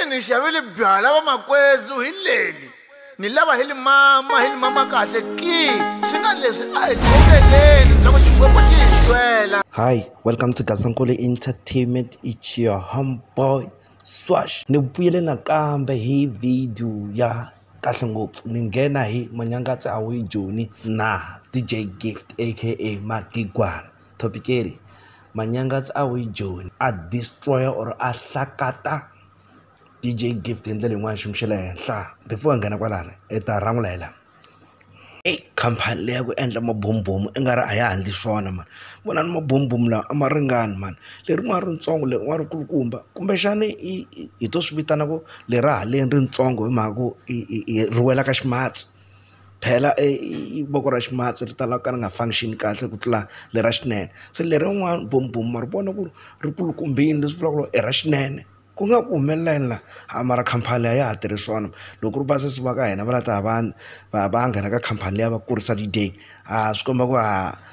ni xavile byala va makwezu hi leli ni lava hi mama kahle ki swi nga leswi a hi tshembeleni bya ku xikwembu xi hi twela. Hi, welcome to Gasankole Entertainment. It's your homeboy Swash. Ni vuyele nakambe hi video ya kahle ngopfu. Ni nghena hi Manyangatsi Joni na DJ Gift aka Magigwana. Topic eri Manyangatsi Joni a destroyer or a hlakata DJ Gift hi ndlela yin'wana ximxela henhla. Before a nghena kwalana ta rangulela company leya ku endla mabombom i nga ri a ya handli swona man. Vona ni mabombom lawa a ma ringani man. Lerin'wana ritsongo lerin'wana ri kulukumba kumbexani hi to swi vitana ku lera haleni ritsongo hi mhaka ku ri wela ka ximatsi phela boko ra ximatsi ri tala ka ri nga function kahle ku tlula lera xinene. Se lerin'wana bombom ma ri vona ku ri kulukumbini leswi vulaka ku i ra xinene ku nga ku humelela mara khampani ya ha tirhisana loko ri basisi va ka hina va lata va nghena ka khampani leya va kurisa di-day swi komba ku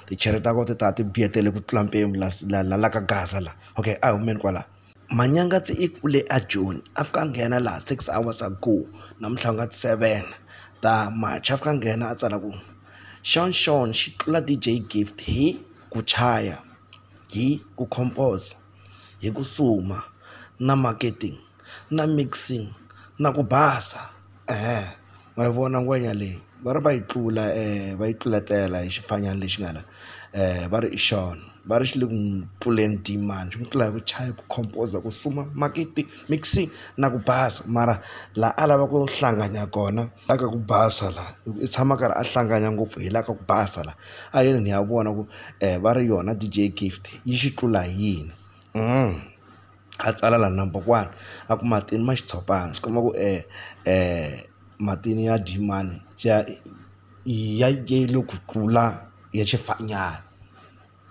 tichere ta ko ti ta ti biyetele ku tlula mpimo la ka gaza la. Okay, a hi humeni kwala. Manyangatsi i kule a Joni a fika a nghena laha 6 hours ago namuntlha ku nga ti 7 ta March a fika a nghena a tsala ku Sean xi tlula DJ Gift hi ku chaya hi ku compose hi ku suma na marketing na mixing na ku basa ma vona ngwenya leyi va ri va yi tluletela hi xifanyana lexi nga la va ri i Sean va ri xi le ku tluleni demand xi tlula hi ku chaya ku compose ku suma marketing mixing na ku basa mara la a lava ku hlanganya kona aka ku basa la i tshama karhi a hlanganya ngopfu hi la ka ku basa la a yini ni ya vona ku va ri yona DJ Gift yi xi tlula yini a tsala la number 1 a ku matini ma xitshopana swi komba ku matini ya demand ya yele ku tlula ya xifanyana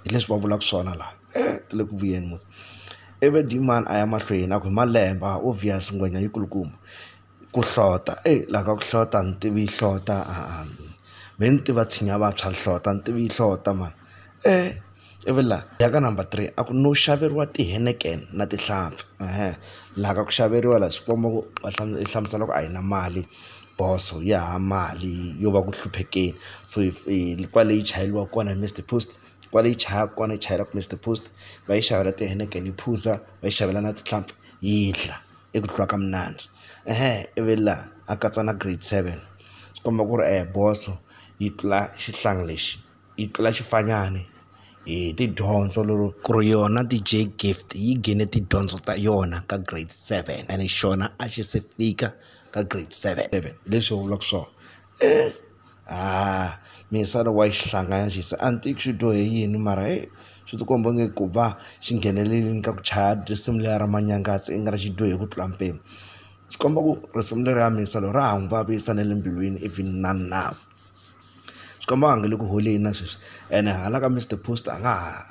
hi leswi va vulaka swona la ti le ku vuyeni musi ivi demand a ya mahlweni a ku hi malemba obvious ngwenya yi kulukumba ku hlota la ka ku hlota ni tivi yi hlota me ni tiva tshinya vantshwa hlota ni tivi yi hlota man ivi la ya ka number 3 a ku no xaveriwa ti-Heineken na tihlampfi la ka ku xaveriwa la swi komba ku i hlamusela ku a hi na mali boso ya mali yo va ku hluphekeni so kwale yi chayeliwa kona hi Mr Post kwale yi chaya kona yi chayela ku Mr Post va yi xavela ti-Heineken yi phuza va yi xavela na tihlampfi yi hla eku tlula ka mnandzi ivi la a katsa na grade 7 swi komba ku ri boso yi tlula xihlangi lexi yi tlula xifanyani hi tidyondzo lero ku ri yona DJ Gift yi nghene tidyondzo ta yona ka grade 7 and xona a xi se fika ka grade 7 leswi vulaka swona misana wa xihlanganya xi se anti xi do hi yini mara swi ti komba nge ku va xi nghenelelini ka ku chaya risimu leya ra Manyangatsi i nga ri xi do hi ku tlula mpimo swi komba ku risimu leri ya misalo ra ha n'wi vavisa na le mbilwini even now swi komba nga le ku holeni na sweswi ene hala ka Mr Post a nga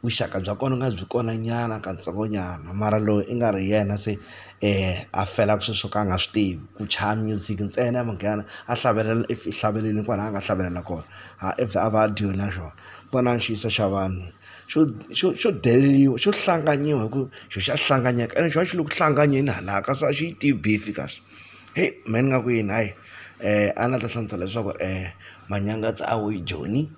vuxaka bya kona nga byi kona nyana ka ntsongonyana mara loyi i nga ri yena se a fela ku sweswo ka a nga swi tivi ku chaya music ntsena ya munghana a hlavelela if i hlaveleli kwala a nga hlavelela kona if a va dio na xona vona xiyisa xa vanhu xo deleriwa xo hlanganyiwa hi ku xo xa hlanganyeka ene xo xi le ku hlanganyeni halaka so a xi yi tivi beef kasi man nga ku yini hayi a na ta hlamusela leswaku Manyangatsi Joni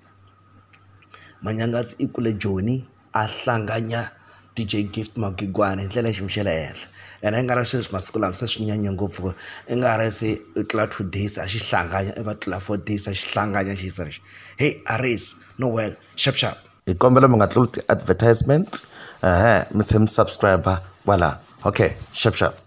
Manyangatsi i kule Joni a hlanganya DJ Gift Magigwana hi ndlela ximxela henhla ene i nga ri sweswi masiku lama se swi nyanya ngopfu i nga ri se i tlula 2 days a xi hlanganya i va tlula 4 days a xi hlanganya xi yisa lexi aris no well sharp hi kombela mi nga tluli ti-advertisement mi se mi subscriber voilà okay sharp